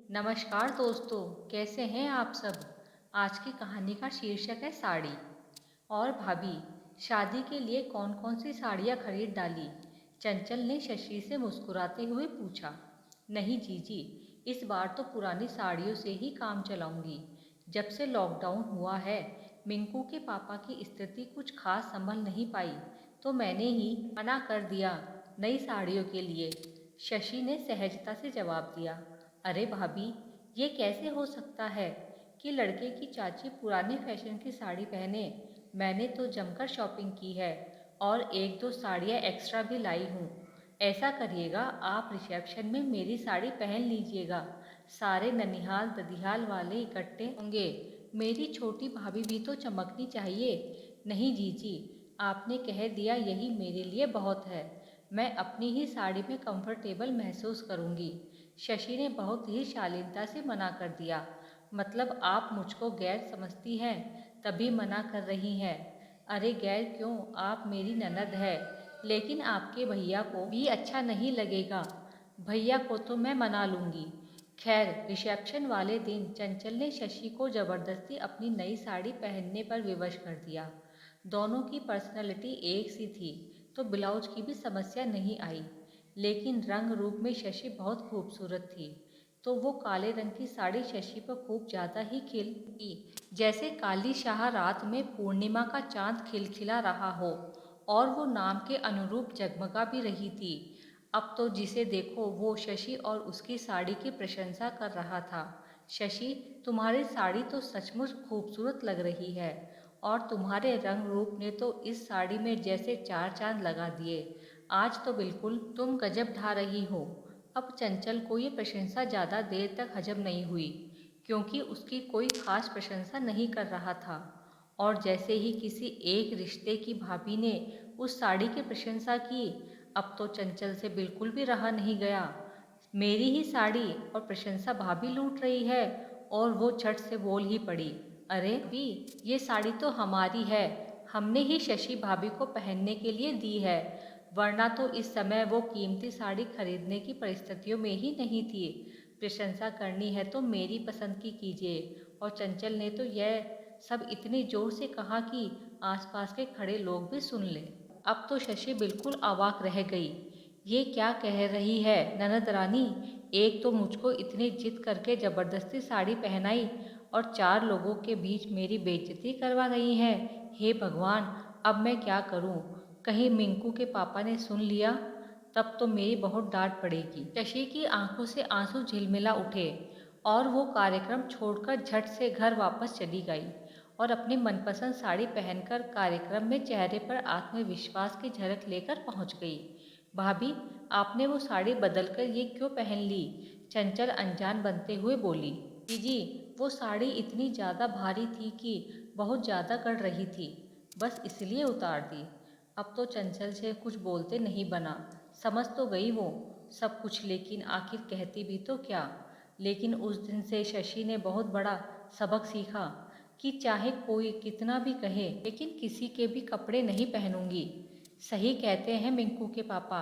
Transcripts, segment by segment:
नमस्कार दोस्तों, कैसे हैं आप सब। आज की कहानी का शीर्षक है साड़ी। और भाभी, शादी के लिए कौन कौन सी साड़ियाँ खरीद डाली? चंचल ने शशि से मुस्कुराते हुए पूछा। नहीं जीजी, इस बार तो पुरानी साड़ियों से ही काम चलाऊंगी। जब से लॉकडाउन हुआ है, मिंकू के पापा की स्थिति कुछ खास संभल नहीं पाई, तो मैंने ही मना कर दिया नई साड़ियों के लिए। शशि ने सहजता से जवाब दिया। अरे भाभी, ये कैसे हो सकता है कि लड़के की चाची पुराने फैशन की साड़ी पहने? मैंने तो जमकर शॉपिंग की है और एक दो साड़ियाँ एक्स्ट्रा भी लाई हूँ। ऐसा करिएगा, आप रिसेप्शन में मेरी साड़ी पहन लीजिएगा। सारे ननिहाल ददिहाल वाले इकट्ठे होंगे। मेरी छोटी भाभी भी तो चमकनी चाहिए। नहीं जीजी, आपने कह दिया यही मेरे लिए बहुत है। मैं अपनी ही साड़ी में कंफर्टेबल महसूस करूँगी। शशि ने बहुत ही शालीनता से मना कर दिया। मतलब आप मुझको गैर समझती हैं, तभी मना कर रही हैं। अरे गैर क्यों, आप मेरी ननद है। लेकिन आपके भैया को भी अच्छा नहीं लगेगा। भैया को तो मैं मना लूँगी। खैर, रिसेप्शन वाले दिन चंचल ने शशि को ज़बरदस्ती अपनी नई साड़ी पहनने पर विवश कर दिया। दोनों की पर्सनैलिटी एक सी थी, तो ब्लाउज की भी समस्या नहीं आई। लेकिन रंग रूप में शशि बहुत खूबसूरत थी, तो वो काले रंग की साड़ी शशि पर खूब ज़्यादा ही खिलती, जैसे काली शाह रात में पूर्णिमा का चांद खिलखिला रहा हो। और वो नाम के अनुरूप जगमगा भी रही थी। अब तो जिसे देखो वो शशि और उसकी साड़ी की प्रशंसा कर रहा था। शशि, तुम्हारी साड़ी तो सचमुच खूबसूरत लग रही है, और तुम्हारे रंग रूप ने तो इस साड़ी में जैसे चार चांद लगा दिए। आज तो बिल्कुल तुम गजब ढा रही हो। अब चंचल को ये प्रशंसा ज़्यादा देर तक हजम नहीं हुई, क्योंकि उसकी कोई खास प्रशंसा नहीं कर रहा था। और जैसे ही किसी एक रिश्ते की भाभी ने उस साड़ी की प्रशंसा की, अब तो चंचल से बिल्कुल भी रहा नहीं गया। मेरी ही साड़ी और प्रशंसा भाभी लूट रही है। और वो झट से बोल ही पड़ी। अरे भी, ये साड़ी तो हमारी है। हमने ही शशि भाभी को पहनने के लिए दी है, वरना तो इस समय वो कीमती साड़ी खरीदने की परिस्थितियों में ही नहीं थी। प्रशंसा करनी है तो मेरी पसंद की कीजिए। और चंचल ने तो यह सब इतनी जोर से कहा कि आसपास के खड़े लोग भी सुन ले। अब तो शशि बिल्कुल अवाक रह गई। ये क्या कह रही है ननद रानी? एक तो मुझको इतनी जिद करके जबरदस्ती साड़ी पहनाई, और चार लोगों के बीच मेरी बेइज्जती करवा रही हैं। हे भगवान, अब मैं क्या करूं? कहीं मिंकू के पापा ने सुन लिया, तब तो मेरी बहुत डांट पड़ेगी। शशि की आंखों से आंसू झिलमिला उठे, और वो कार्यक्रम छोड़कर झट से घर वापस चली गई और अपनी मनपसंद साड़ी पहनकर कार्यक्रम में चेहरे पर आत्मविश्वास की झलक लेकर पहुंच गई। भाभी, आपने वो साड़ी बदलकर ये क्यों पहन ली? चंचल अनजान बनते हुए बोली। जीजी, वो साड़ी इतनी ज़्यादा भारी थी कि बहुत ज़्यादा गड़ रही थी, बस इसलिए उतार दी। अब तो चंचल से कुछ बोलते नहीं बना। समझ तो गई वो सब कुछ, लेकिन आखिर कहती भी तो क्या। लेकिन उस दिन से शशि ने बहुत बड़ा सबक सीखा कि चाहे कोई कितना भी कहे, लेकिन किसी के भी कपड़े नहीं पहनूंगी। सही कहते हैं मिंकू के पापा,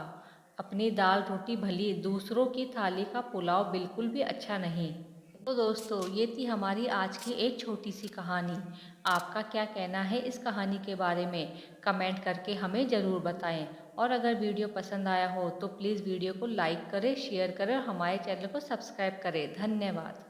अपनी दाल रोटी भली, दूसरों की थाली का पुलाव बिल्कुल भी अच्छा नहीं। तो दोस्तों, ये थी हमारी आज की एक छोटी सी कहानी। आपका क्या कहना है इस कहानी के बारे में? कमेंट करके हमें ज़रूर बताएं। और अगर वीडियो पसंद आया हो तो प्लीज़ वीडियो को लाइक करें, शेयर करें और हमारे चैनल को सब्सक्राइब करें। धन्यवाद।